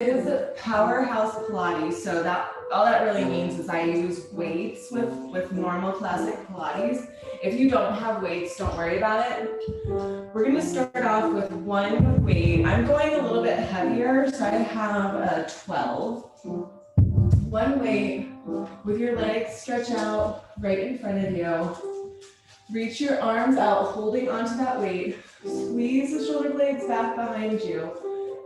is Powerhouse Pilates. So that all that really means is I use weights with normal classic Pilates. If you don't have weights, don't worry about it. We're gonna start off with one weight. I'm going a little bit heavier, so I have a 12. One weight with your legs stretch out right in front of you. Reach your arms out, holding onto that weight. Squeeze the shoulder blades back behind you,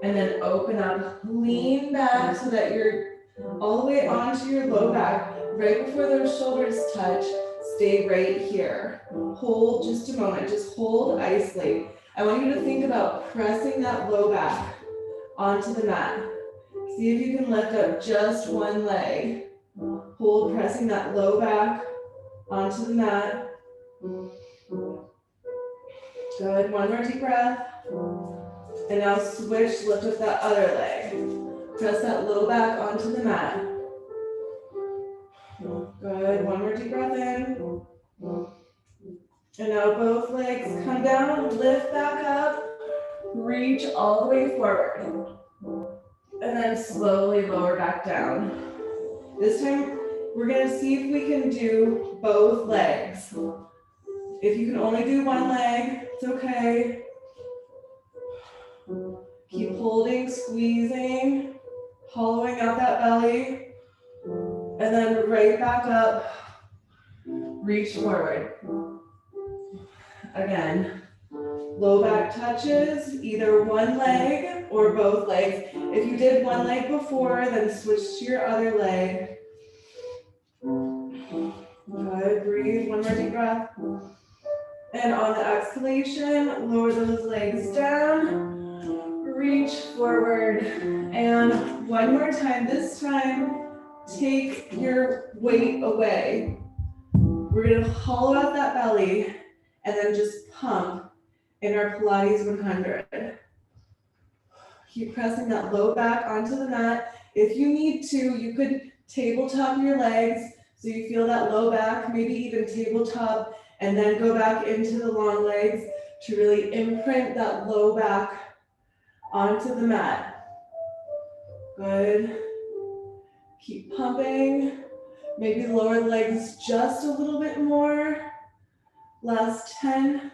and then open up. Lean back so that you're all the way onto your low back. Right before those shoulders touch, stay right here. Hold just a moment, just hold, isolate. I want you to think about pressing that low back onto the mat. See if you can lift up just one leg. Hold, pressing that low back onto the mat. Good, one more deep breath. And now switch, lift up that other leg. Press that low back onto the mat. Good, one more deep breath in. And now both legs come down, lift back up, reach all the way forward. And then slowly lower back down. This time, we're gonna see if we can do both legs. If you can only do one leg, it's okay. Keep holding, squeezing, hollowing out that belly. And then right back up, reach forward. Again, low back touches, either one leg or both legs. If you did one leg before, then switch to your other leg. Good, breathe, one more deep breath. And on the exhalation, lower those legs down, reach forward. And one more time, this time, take your weight away. We're gonna hollow out that belly and then just pump in our Pilates 100. Keep pressing that low back onto the mat. If you need to, you could tabletop your legs so you feel that low back, maybe even tabletop, and then go back into the long legs to really imprint that low back onto the mat. Good. Keep pumping. Maybe lower the legs just a little bit more. Last 10,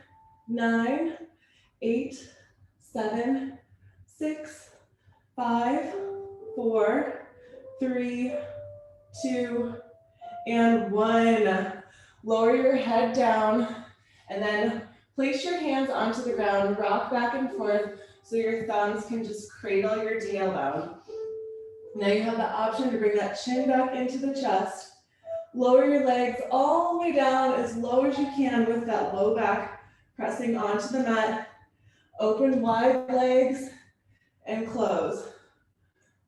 9, 8, 7, 6, 5, 4, 3, 2, and 1. Lower your head down and then place your hands onto the ground, rock back and forth so your thumbs can just cradle your tailbone. Now you have the option to bring that chin back into the chest. Lower your legs all the way down as low as you can with that low back pressing onto the mat. Open wide legs and close.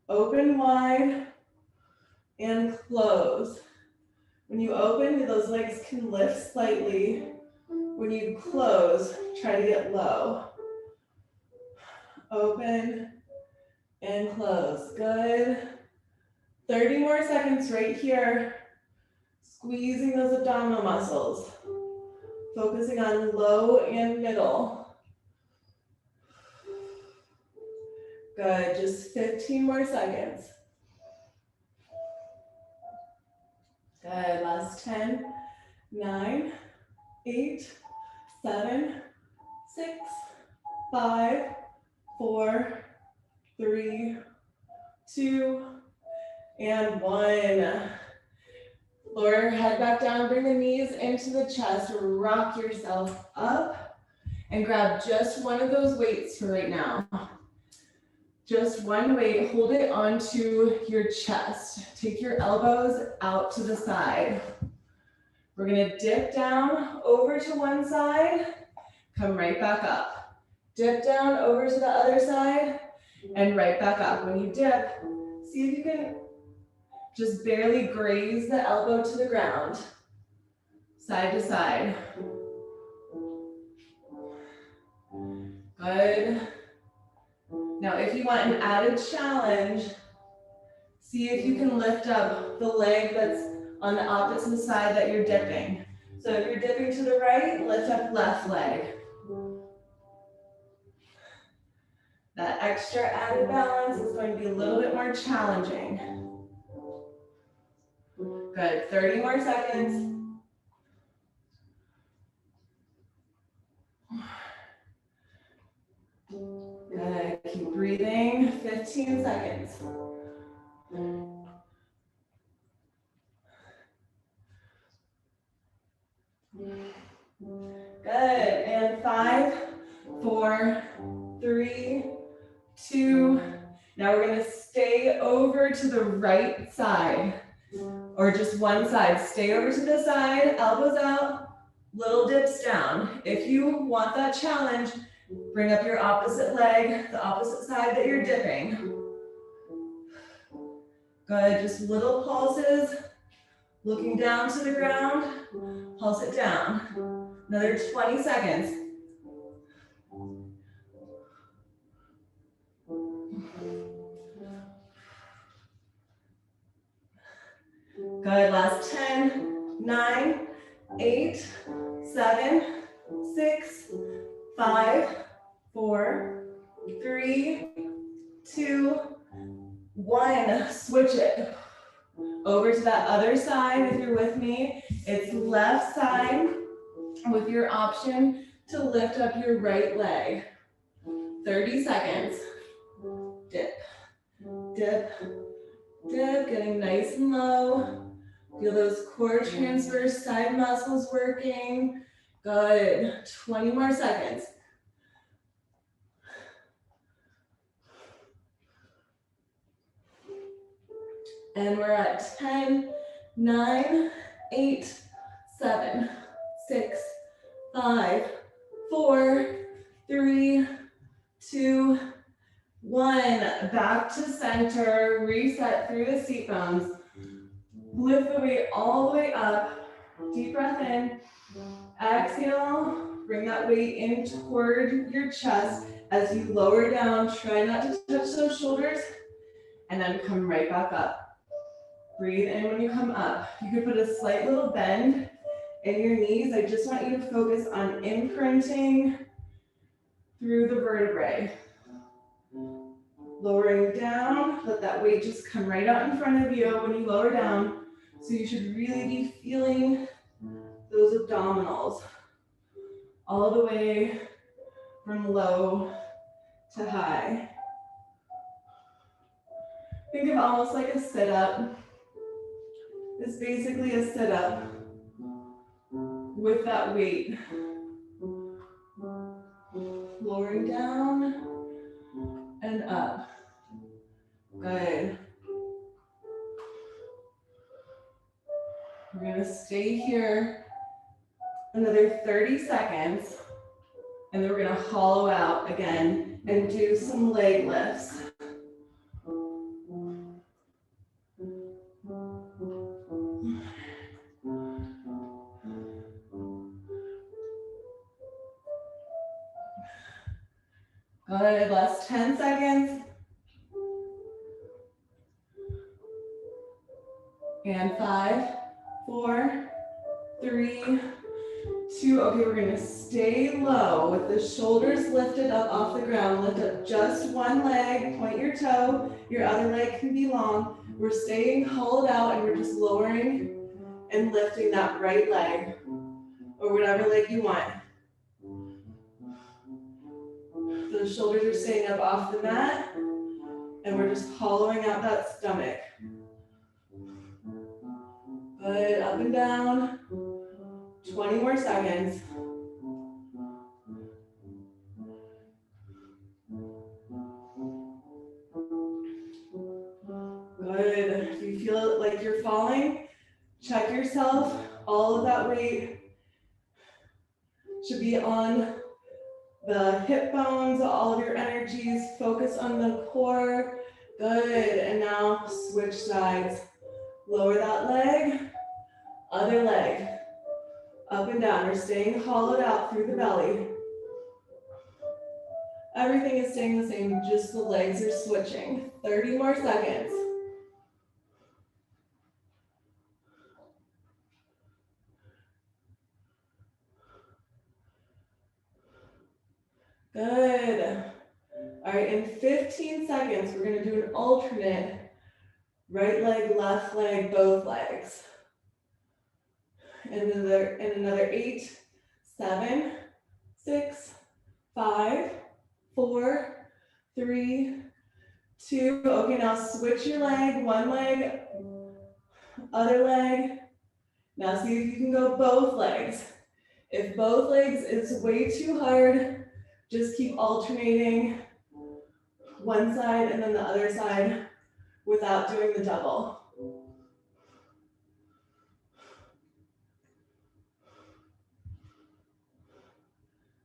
Open wide and close. When you open, those legs can lift slightly. When you close, try to get low. Open and close. Good. 30 more seconds right here. Squeezing those abdominal muscles. Focusing on low and middle. Good, just 15 more seconds. Good, last 10, 9, 8, 7, 6, 5, 4, 3, 2, and 1. Lower your head back down, bring the knees into the chest, rock yourself up, and grab just one of those weights for right now. Just one weight, hold it onto your chest. Take your elbows out to the side. We're gonna dip down over to one side, come right back up. Dip down over to the other side, and right back up. When you dip, see if you can just barely graze the elbow to the ground, side to side. Good. Now, if you want an added challenge, see if you can lift up the leg that's on the opposite side that you're dipping. So if you're dipping to the right, lift up left leg. That extra added balance is going to be a little bit more challenging. Good, 30 more seconds. Good, keep breathing, 15 seconds. Good, and 5, 4, 3, 2. Now we're gonna stay over to the right side, or just one side. Stay over to the side, elbows out, little dips down. If you want that challenge, bring up your opposite leg, the opposite side that you're dipping. Good, just little pulses, looking down to the ground, pulse it down. Another 20 seconds. Good, last 10, 9, 8, 7, 6, 5, 4, 3, 2, 1. Switch it. Over to that other side, if you're with me. It's left side with your option to lift up your right leg. 30 seconds. Dip, dip, dip, getting nice and low. Feel those core transverse side muscles working. Good, 20 more seconds. And we're at 10, 9, 8, 7, 6, 5, 4, 3, 2, 1. Back to center, reset through the seat bones. Lift the weight all the way up. Deep breath in. Exhale, bring that weight in toward your chest as you lower down. Try not to touch those shoulders, and then come right back up. Breathe in when you come up. You could put a slight little bend in your knees. I just want you to focus on imprinting through the vertebrae. Lowering down, let that weight just come right out in front of you when you lower down. So you should really be feeling those abdominals all the way from low to high. Think of almost like a sit-up. It's basically a sit-up with that weight. Lowering down and up. Good. We're gonna stay here another 30 seconds, and then we're gonna hollow out again and do some leg lifts. Good, last 10 seconds. And 5, 4, 3, 2. Okay, we're gonna stay low with the shoulders lifted up off the ground. Lift up just one leg, point your toe. Your other leg can be long. We're staying hollowed out, and we're just lowering and lifting that right leg, or whatever leg you want. So the shoulders are staying up off the mat, and we're just hollowing out that stomach. Good, up and down. 20 more seconds. Good. If you feel like you're falling, check yourself. All of that weight should be on the hip bones, all of your energies. Focus on the core. Good. And now switch sides. Lower that leg, other leg. Up and down. We're staying hollowed out through the belly. Everything is staying the same, just the legs are switching. 30 more seconds. Good. All right, in 15 seconds, we're gonna do an alternate right leg, left leg, both legs. And another 8, 7, 6, 5, 4, 3, 2. Okay, now switch your leg, one leg, other leg. Now see if you can go both legs. If both legs is way too hard, just keep alternating one side and then the other side without doing the double.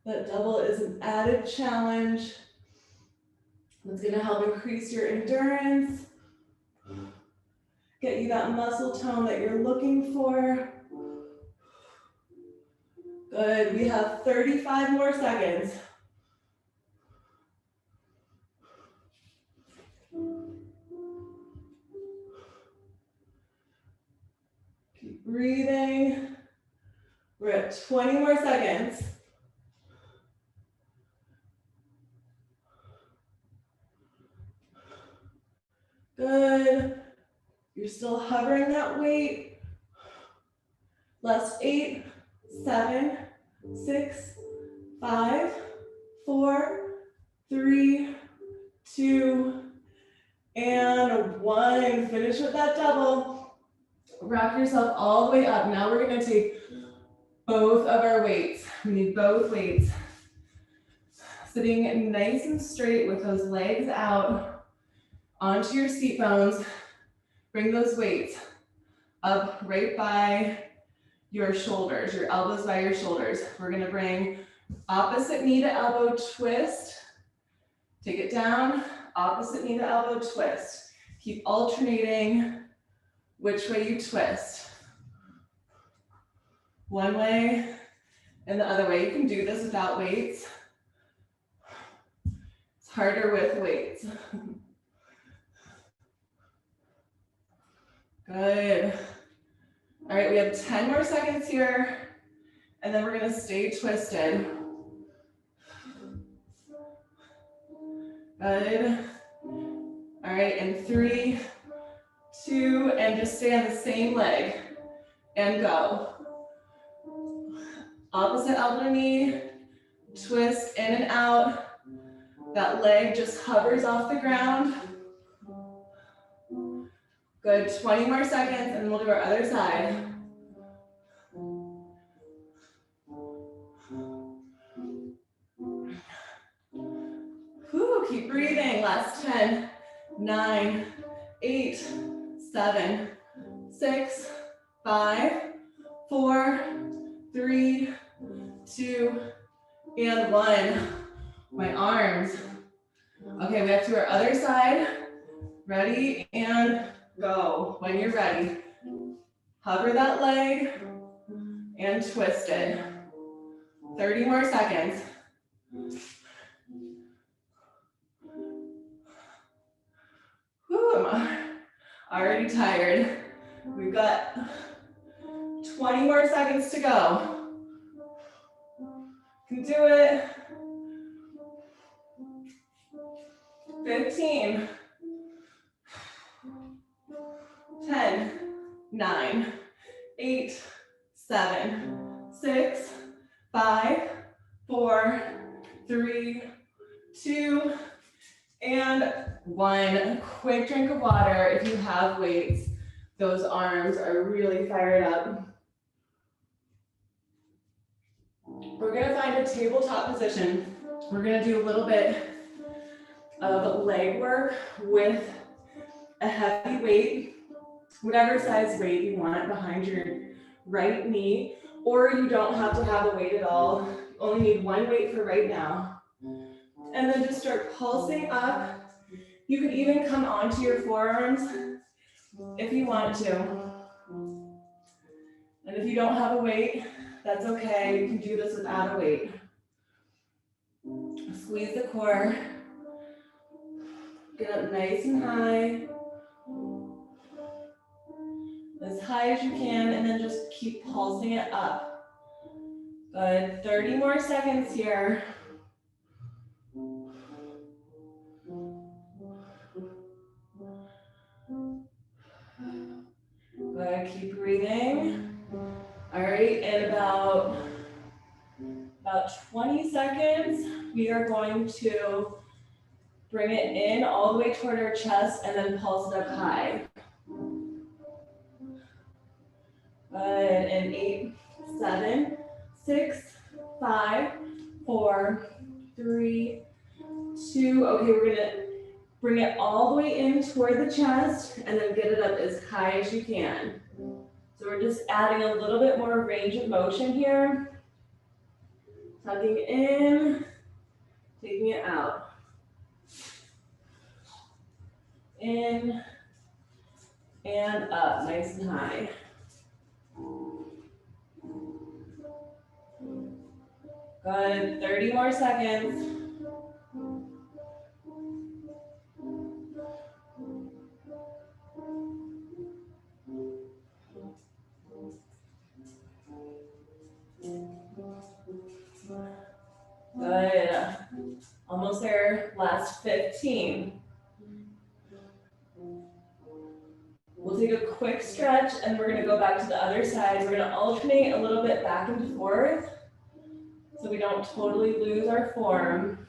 That double is an added challenge. It's gonna help increase your endurance, get you that muscle tone that you're looking for. Good, we have 35 more seconds. Keep breathing. We're at 20 more seconds. Good. You're still hovering that weight. Last 8, 7, 6, 5, 4, 3, 2, and 1. Finish with that double. Rock yourself all the way up. Now we're gonna take both of our weights. We need both weights. Sitting nice and straight with those legs out onto your seat bones. Bring those weights up right by your shoulders, your elbows by your shoulders. We're gonna bring opposite knee to elbow twist. Take it down, opposite knee to elbow twist. Keep alternating which way you twist. One way and the other way. You can do this without weights. It's harder with weights. Good. All right, we have 10 more seconds here, and then we're gonna stay twisted. Good. All right, and 3, 2, and just stay on the same leg, and go. Opposite elbow knee, twist in and out. That leg just hovers off the ground. Good, 20 more seconds, and we'll do our other side. Whew, keep breathing, last 10, 9, 8, 7, 6, 5, 4, 3, 2, and 1. My arms. Okay, we have to our other side. Ready, and go. When you're ready, hover that leg and twist it. 30 more seconds. Whew, I'm already tired. We've got 20 more seconds to go. You can do it. 15. 10, 9, 8, 7, 6, 5, 4, 3, 2, and 1. Quick drink of water. If you have weights, those arms are really fired up. We're gonna find a tabletop position. We're gonna do a little bit of leg work with a heavy weight, whatever size weight you want behind your right knee, or you don't have to have a weight at all. You only need one weight for right now. And then just start pulsing up. You could even come onto your forearms if you want to. And if you don't have a weight, that's okay. You can do this without a weight. Squeeze the core. Get up nice and high. As high as you can, and then just keep pulsing it up. Good, 30 more seconds here. Good, keep breathing. All right, in about 20 seconds, we are going to bring it in all the way toward our chest and then pulse it up high. Good, in 8, 7, 6, 5, 4, 3, 2. Okay, we're gonna bring it all the way in toward the chest and then get it up as high as you can. So we're just adding a little bit more range of motion here. Tucking in, taking it out. In and up, nice and high. Good, 30 more seconds. Good, almost there, last 15. We'll take a quick stretch and we're gonna go back to the other side. We're gonna alternate a little bit back and forth so we don't totally lose our form.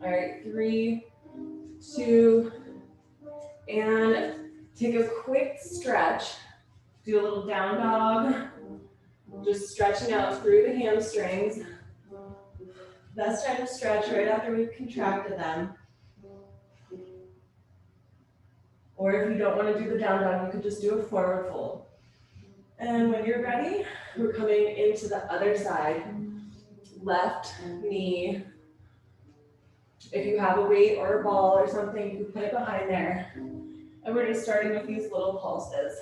All right, 3, 2, and take a quick stretch. Do a little down dog, just stretching out through the hamstrings. Best time to stretch right after we've contracted them. Or if you don't want to do the down dog, you could just do a forward fold. And when you're ready, we're coming into the other side. Left knee. If you have a weight or a ball or something, you can put it behind there. And we're just starting with these little pulses.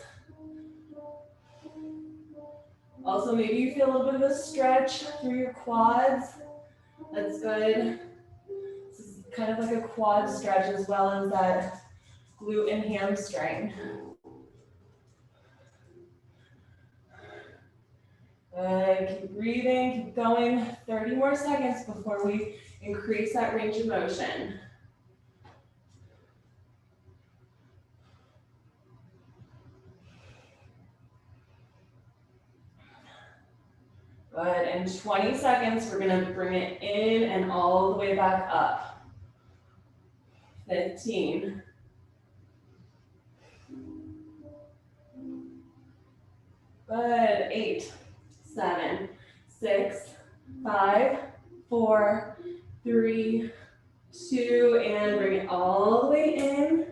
Also, maybe you feel a little bit of a stretch through your quads. That's good. This is kind of like a quad stretch as well as that glute and hamstring. Good, keep breathing, keep going. 30 more seconds before we increase that range of motion. Good, in 20 seconds, we're gonna bring it in and all the way back up. 15. Good, 8, 7, 6, 5, 4, 3, 2, and bring it all the way in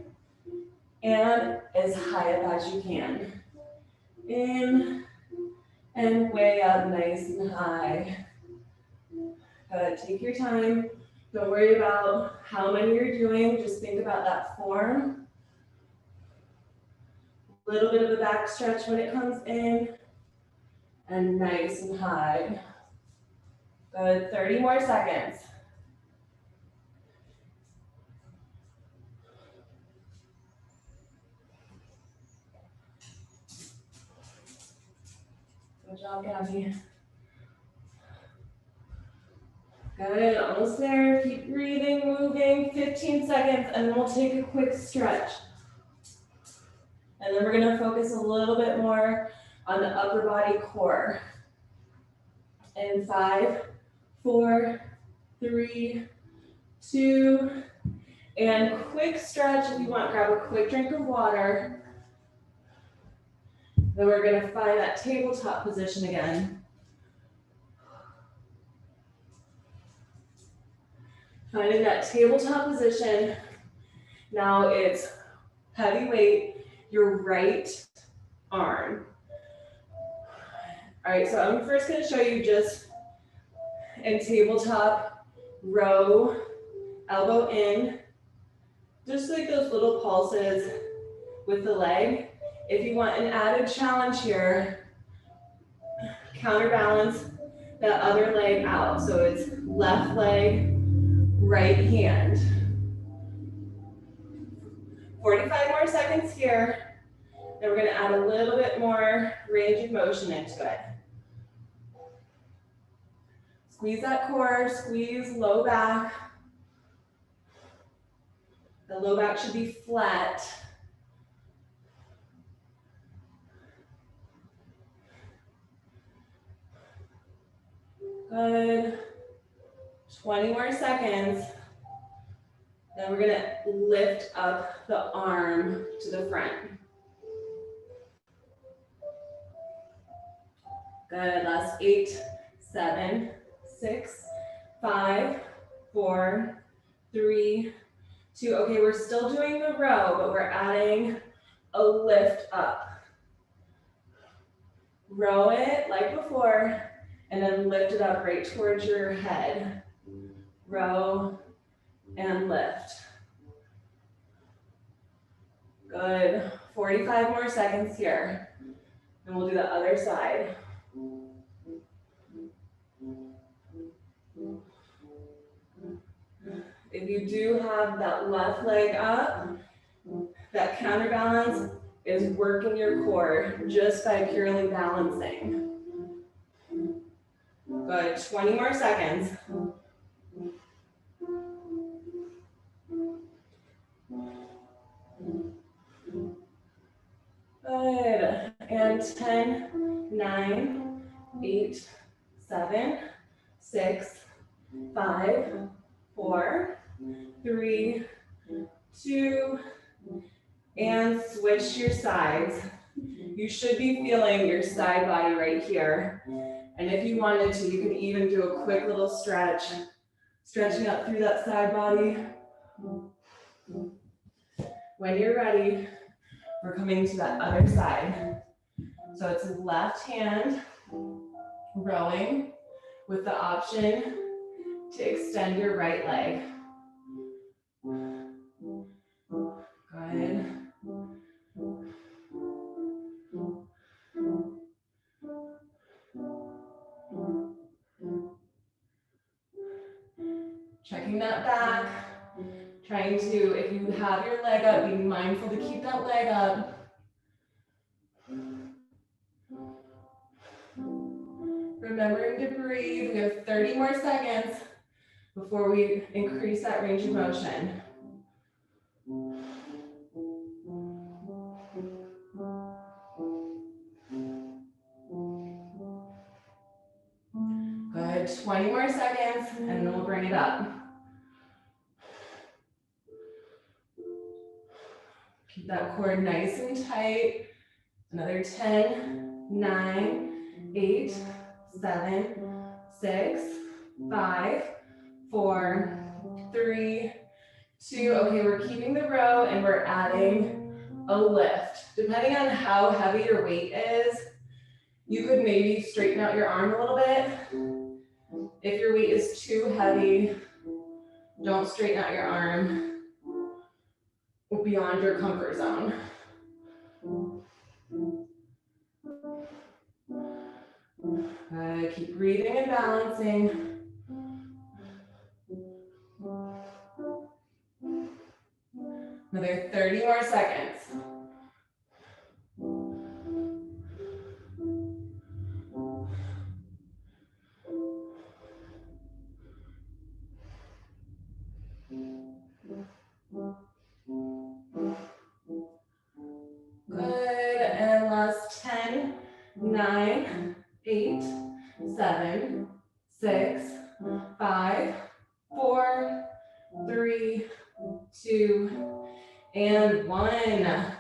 and as high up as you can. In and way up, nice and high. Good, take your time. Don't worry about how many you're doing, just think about that form. A little bit of a back stretch when it comes in, and nice and high. Good, 30 more seconds. Good job, Gabby. Good, almost there. Keep breathing, moving. 15 seconds, and then we'll take a quick stretch. And then we're gonna focus a little bit more on the upper body core. In 5, 4, 3, 2, and quick stretch. If you want, grab a quick drink of water. Then we're gonna find that tabletop position again. Finding that tabletop position. Now it's heavy weight, your right arm. All right, so I'm first gonna show you just in tabletop, row, elbow in, just like those little pulses with the leg. If you want an added challenge here, counterbalance that other leg out. So it's left leg, right hand. 45 more seconds here. Then we're gonna add a little bit more range of motion into it. Squeeze that core, squeeze low back. The low back should be flat. Good. 20 more seconds. Then we're gonna lift up the arm to the front. Good, last 8, 7, 6, 5, 4, 3, 2. Okay, we're still doing the row, but we're adding a lift up. Row it like before, and then lift it up right towards your head. Row and lift. Good. 45 more seconds here. And we'll do the other side. If you do have that left leg up, that counterbalance is working your core just by purely balancing. Good. 20 more seconds. Good. And 10, 9, 8, 7, 6, 5, 4, 3, 2, and switch your sides. You should be feeling your side body right here. And if you wanted to, you can even do a quick little stretch, stretching up through that side body. When you're ready, we're coming to that other side. So it's left hand rowing with the option to extend your right leg. Good. Checking that back. Trying to, if you have your leg up, be mindful to keep that leg up. Remembering to breathe. We have 30 more seconds before we increase that range of motion. Good, 20 more seconds, and then we'll bring it up. Keep that core nice and tight. Another 10, 9, 8, 7, 6, 5, 4, 3, 2. Okay, we're keeping the row and we're adding a lift. Depending on how heavy your weight is, you could maybe straighten out your arm a little bit. If your weight is too heavy, don't straighten out your arm beyond your comfort zone. Keep breathing and balancing. Another 30 more seconds. Good, and last 10, 9, 8, 7, 6, 5, 4, 3, 2, and 1.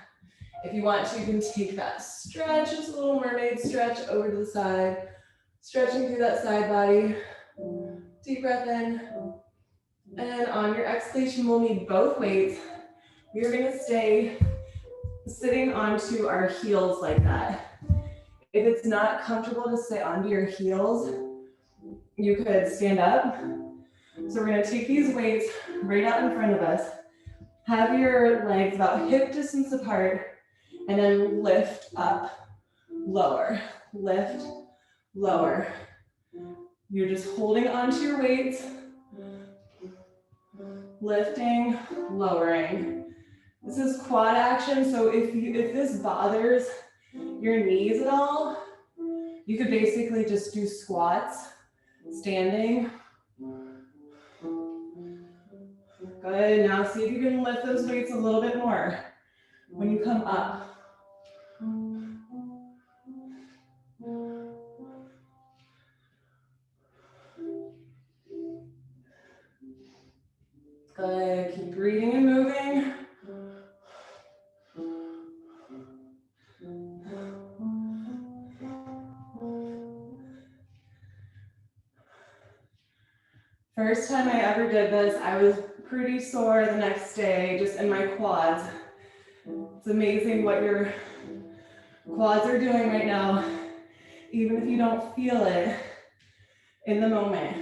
If you want to, you can take that stretch, just a little mermaid stretch over to the side, stretching through that side body. Deep breath in. And on your exhalation, we'll need both weights. We're gonna stay sitting onto our heels like that. If it's not comfortable to sit onto your heels, you could stand up. So we're gonna take these weights right out in front of us. Have your legs about hip distance apart, and then lift up, lower, lift, lower. You're just holding onto your weights, lifting, lowering. This is quad action, so if this bothers your knees at all, you could basically just do squats, standing. Good, now see if you can lift those weights a little bit more when you come up. Good, keep breathing and moving. First time I ever did this, I was pretty sore the next day, just in my quads. It's amazing what your quads are doing right now, even if you don't feel it in the moment.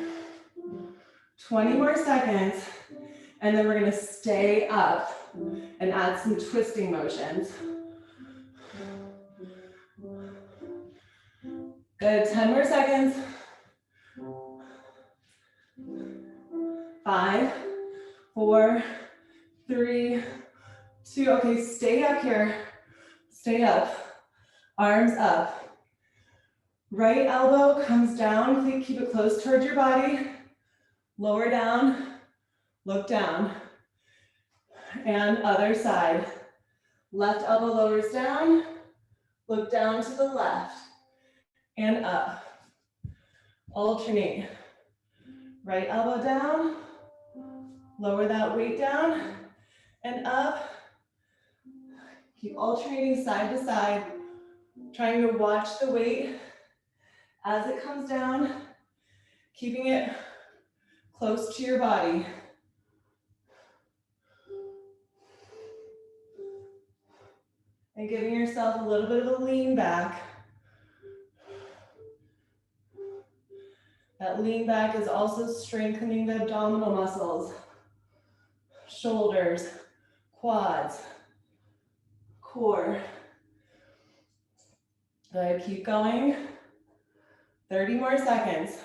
20 more seconds, and then we're gonna stay up and add some twisting motions. Good, 10 more seconds. 5, 4, 3, 2, okay, stay up here. Stay up, arms up. Right elbow comes down, please keep it close towards your body. Lower down, look down. And other side. Left elbow lowers down, look down to the left, and up. Alternate. Right elbow down, lower that weight down, and up. Keep alternating side to side, trying to watch the weight as it comes down, keeping it close to your body. And giving yourself a little bit of a lean back. That lean back is also strengthening the abdominal muscles, shoulders, quads, core. Good, keep going. 30 more seconds.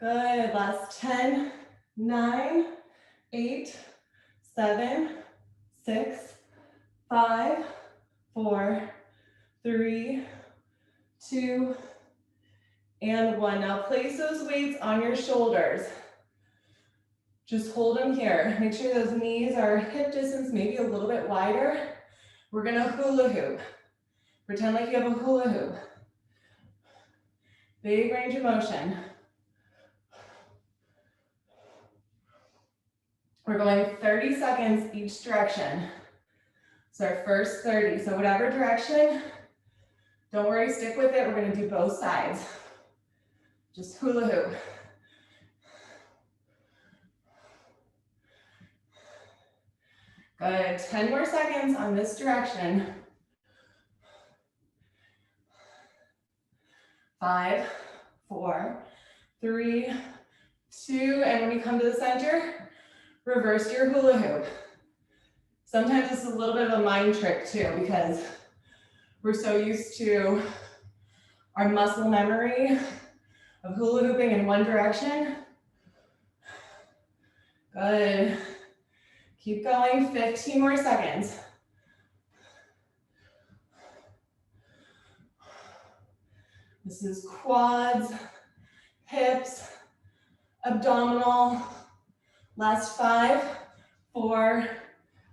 Good, last 10, 9, 8, 7, 6, 5, 4, 3, 2, and 1. Now place those weights on your shoulders. Just hold them here. Make sure those knees are hip distance, maybe a little bit wider. We're gonna hula hoop. Pretend like you have a hula hoop. Big range of motion. We're going 30 seconds each direction. So our first 30, so whatever direction, don't worry, stick with it. We're gonna do both sides. Just hula hoop. Good, 10 more seconds on this direction. 5, 4, 3, 2, and when you come to the center, reverse your hula hoop. Sometimes this is a little bit of a mind trick too, because we're so used to our muscle memory of hula hooping in one direction. Good. Keep going, 15 more seconds. This is quads, hips, abdominal. Last 5, 4,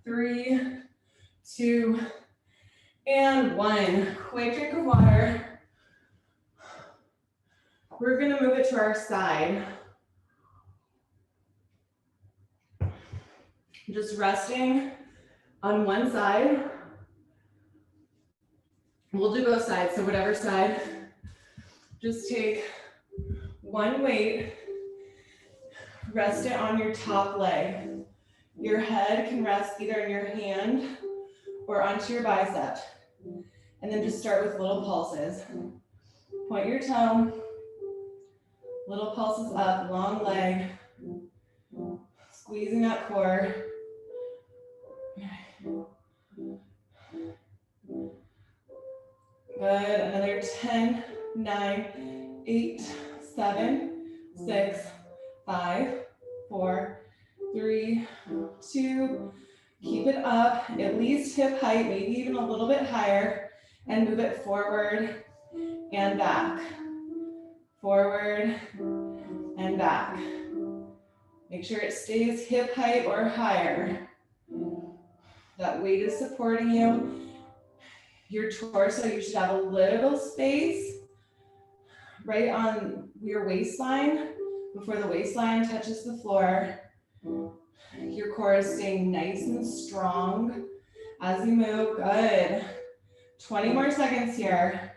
3, 2, and 1. Quick drink of water. We're gonna move it to our side. Just resting on one side. We'll do both sides, so whatever side. Just take one weight, rest it on your top leg. Your head can rest either in your hand or onto your bicep. And then just start with little pulses. Point your toe, little pulses up, long leg, squeezing that core. Good, another 10, 9, 8, 7, 6, 5, 4, 3, 2, keep it up, at least hip height, maybe even a little bit higher, and move it forward and back. Forward and back. Make sure it stays hip height or higher. That weight is supporting you. Your torso, you should have a little space right on your waistline before the waistline touches the floor. Your core is staying nice and strong as you move. Good. 20 more seconds here.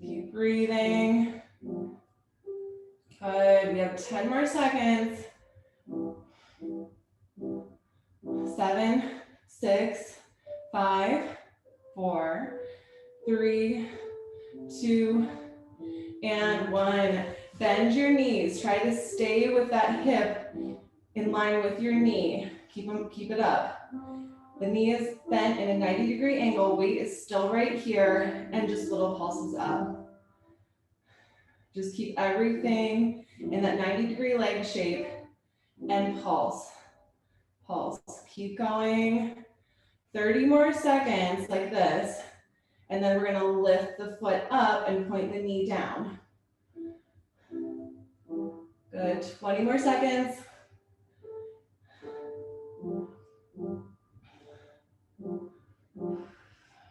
Keep breathing. Good. We have 10 more seconds. 7, 6, 5, 4, 3, 2, and 1. Bend your knees. Try to stay with that hip in line with your knee. Keep it up. The knee is bent in a 90-degree angle. Weight is still right here, and just little pulses up. Just keep everything in that 90-degree leg shape and pulse. Pulse. Keep going. 30 more seconds like this. And then we're going to lift the foot up and point the knee down. Good. 20 more seconds.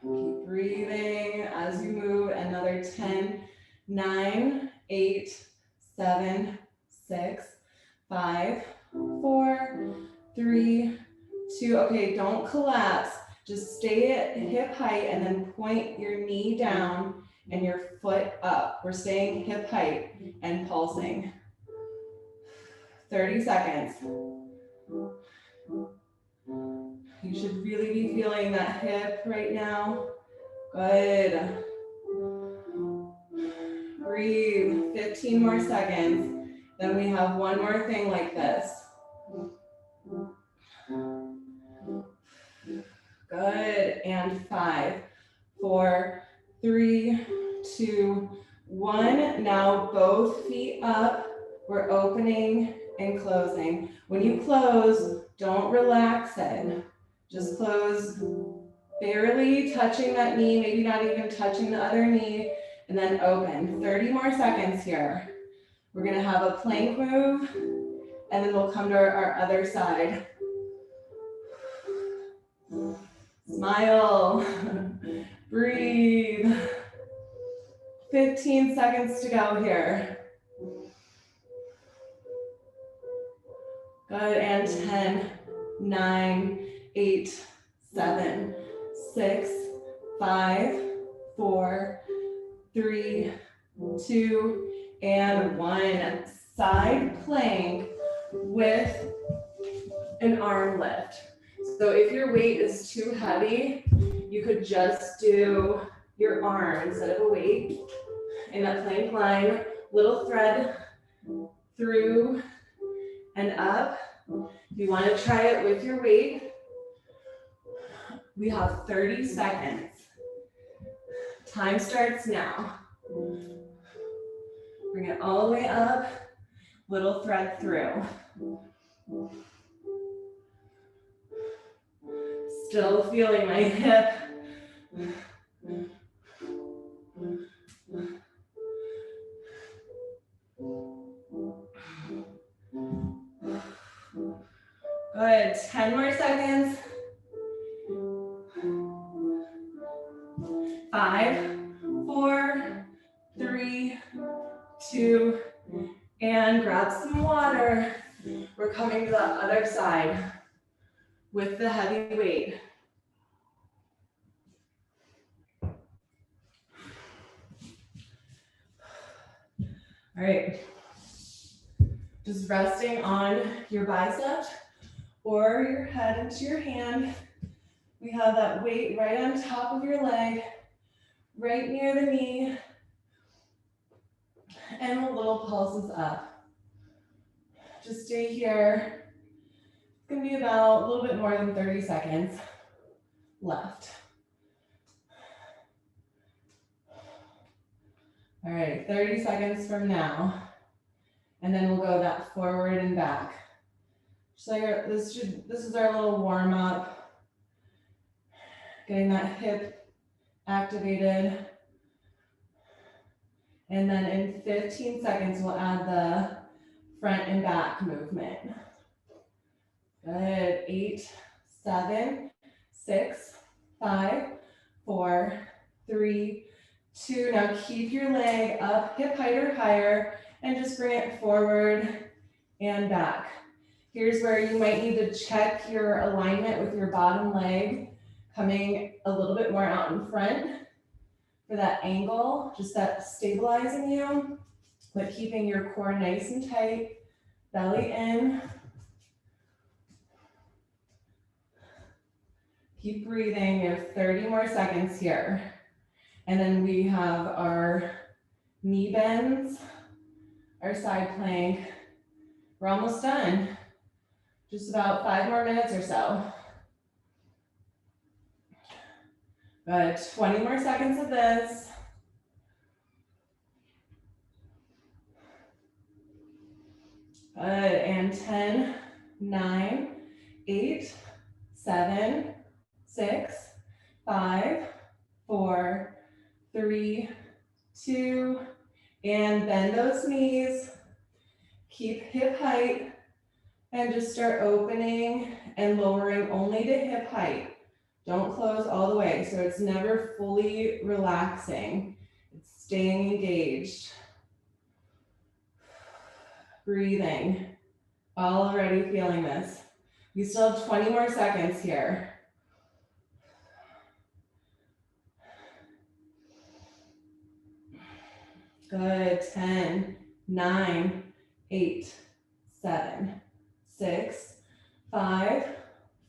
Keep breathing as you move. Another 10, 9, 8, 7, 6, 5, 4, 3, 2. Okay, don't collapse. Just stay at hip height and then point your knee down and your foot up. We're staying hip height and pulsing. 30 seconds. You should really be feeling that hip right now. Good. Breathe. 15 more seconds. Then we have one more thing like this. Good. And 5, 4, 3, 2, 1. Now both feet up. We're opening and closing. When you close, don't relax it. Just close, barely touching that knee, maybe not even touching the other knee, and then open. 30 more seconds here. We're gonna have a plank move, and then we'll come to our other side. Smile, breathe. 15 seconds to go here. Good, and 10, 9, 8, 7, 6, 5, 4, 3, 2, and 1. Side plank with an arm lift. So if your weight is too heavy, you could just do your arm instead of a weight in that plank line. Little thread through and up. If you want to try it with your weight, we have 30 seconds. Time starts now. Bring it all the way up, little thread through. Still feeling my hip. Good, 10 more seconds. 5, 4, 3, 2, and grab some water. We're coming to the other side with the heavy weight. All right, just resting on your biceps or your head into your hand. We have that weight right on top of your leg, right near the knee, and a little pulses up. Just stay here. It's gonna be about a little bit more than 30 seconds left. All right, 30 seconds from now, and then we'll go that forward and back. So this is our little warm up, getting that hip activated. And then in 15 seconds, we'll add the front and back movement. Good, 8, 7, 6, 5, 4, 3, 2. Now keep your leg up, hip height or higher, and just bring it forward and back. Here's where you might need to check your alignment with your bottom leg, coming a little bit more out in front for that angle, just that stabilizing you, but keeping your core nice and tight, belly in. Keep breathing. We have 30 more seconds here. And then we have our knee bends, our side plank. We're almost done. Just about 5 more minutes or so. Good, 20 more seconds of this. Good, and 10, 9, 8, 7, 6, 5, 4, 3, 2, and bend those knees. Keep hip height and just start opening and lowering only to hip height. Don't close all the way, so it's never fully relaxing. It's staying engaged. Breathing. Already feeling this. We still have 20 more seconds here. Good, 10, 9, 8, 7, 6, 5,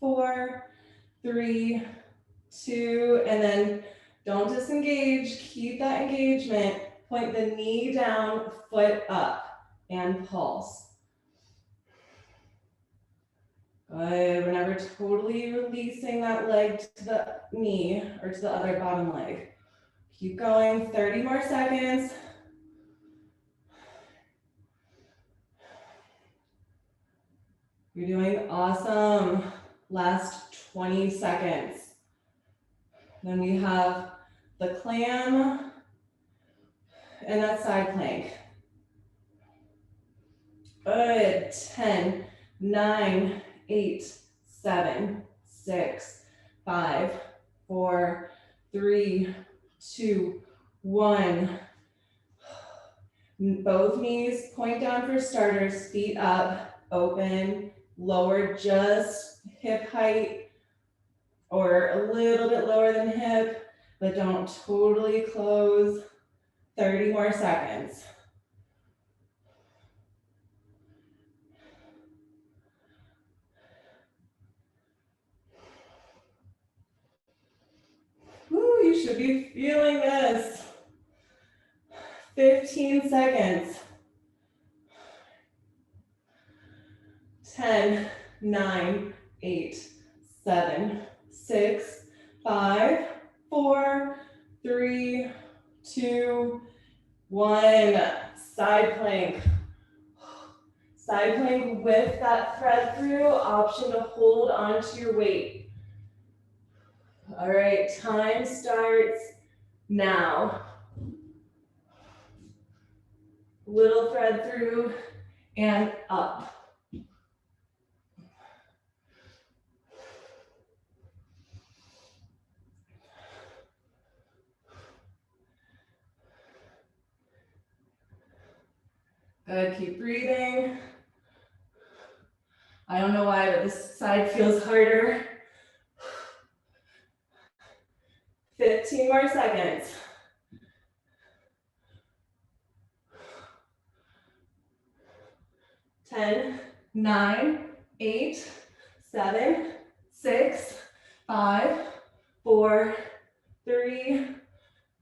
4, 3, 2, and then don't disengage. Keep that engagement. Point the knee down, foot up, and pulse. Good. We're never totally releasing that leg to the knee or to the other bottom leg. Keep going. 30 more seconds. You're doing awesome. Last 20 seconds. Then we have the clam and that side plank. Good. 10, 9, 8, 7, 6, 5, 4, 3, 2, 1. Both knees point down for starters, feet up, open, lower just hip height or a little bit lower than hip, but don't totally close. 30 more seconds. Woo, you should be feeling this. 15 seconds. 10, 9, 8, 7, 6, 5, 4, 3, 2, 1. Side plank. Side plank with that thread through, option to hold onto your weight. All right, time starts now. Little thread through and up. Good, keep breathing. I don't know why, but this side feels harder. 15 more seconds. 10, 9, 8, 7, 6, 5, 4, 3,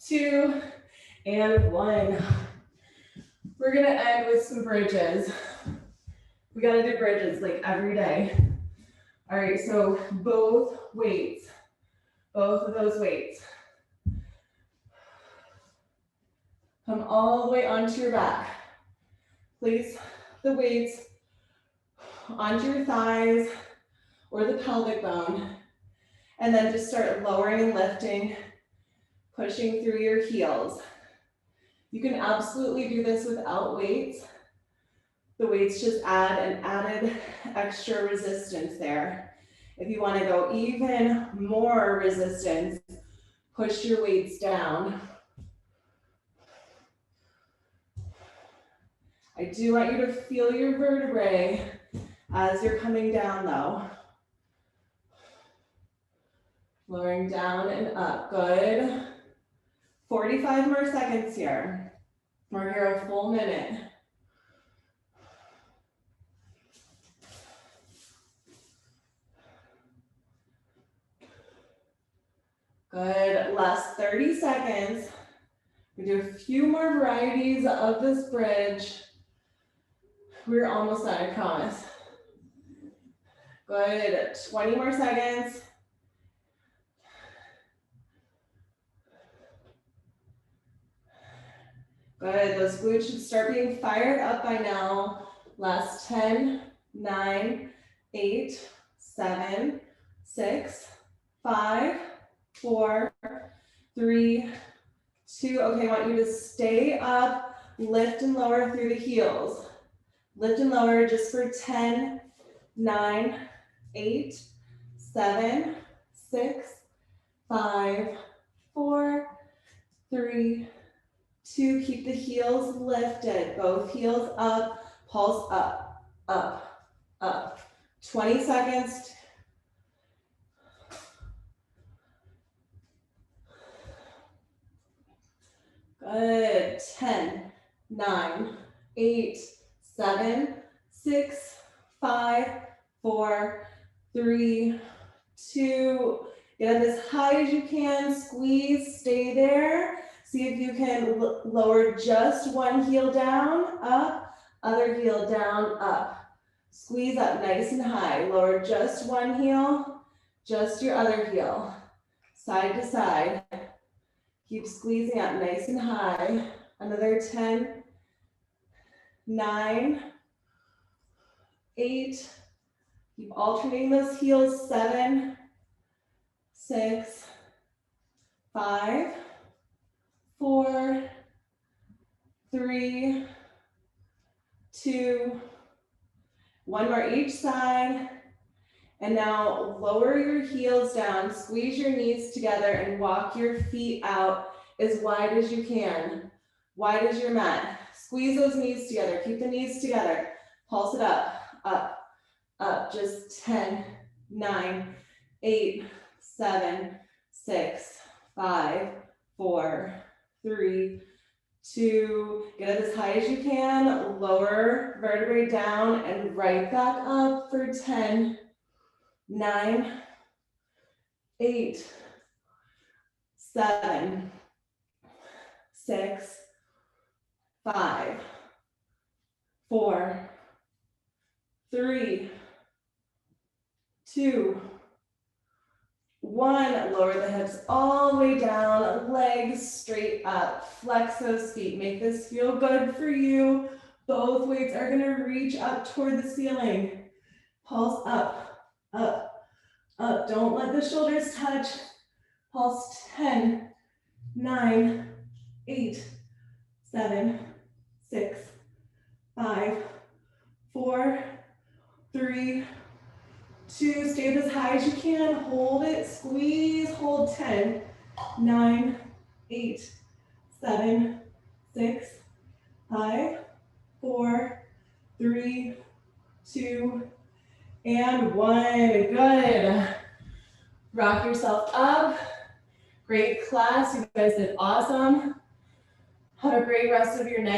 2, and 1. We're gonna end with some bridges. We gotta do bridges like every day. All right, so both weights, both of those weights. Come all the way onto your back. Place the weights onto your thighs or the pelvic bone, and then just start lowering and lifting, pushing through your heels. You can absolutely do this without weights. The weights just add an added extra resistance there. If you want to go even more resistance, push your weights down. I do want you to feel your vertebrae as you're coming down though. Lowering down and up, good. 45 more seconds here. We're here a full minute. Good, last 30 seconds. We do a few more varieties of this bridge. We're almost done, I promise. Good, 20 more seconds. Good, those glutes should start being fired up by now. Last 10, 9, 8, 7, 6, 5, 4, 3, 2. Okay, I want you to stay up, lift and lower through the heels. Lift and lower just for 10, 9, 8, 7, 6, 5, 4, 3, 2, keep the heels lifted, both heels up, pulse up, up, up. 20 seconds. Good, 10, 9, 8, 7, 6, 5, 4, 3, 2, get up as high as you can, squeeze, stay there. See if you can lower just one heel down, up, other heel down, up. Squeeze up nice and high. Lower just one heel, just your other heel. Side to side. Keep squeezing up nice and high. Another 10, 9, 8. Keep alternating those heels. 7, 6, 5, 4, 3, 2, one more each side. And now lower your heels down, squeeze your knees together and walk your feet out as wide as you can. Wide as your mat. Squeeze those knees together, keep the knees together. Pulse it up, up, up. Just 10, 9, 8, 7, 6, 5, 4, 3, 2, get up as high as you can, lower vertebrae down and right back up for 10, 9, 8, 7, 6, 5, 4, 3, 2, 1, lower the hips all the way down, legs straight up, flex those feet, make this feel good for you. Both weights are gonna reach up toward the ceiling. Pulse up, up, up, don't let the shoulders touch. Pulse 10, 9, 8, 7, 6, 5, 4, 3, 2, stay up as high as you can, hold it, squeeze, hold 10, 9, 8, 7, 6, 5, 4, 3, 2, and 1. Good. Rock yourself up. Great class. You guys did awesome. Have a great rest of your night.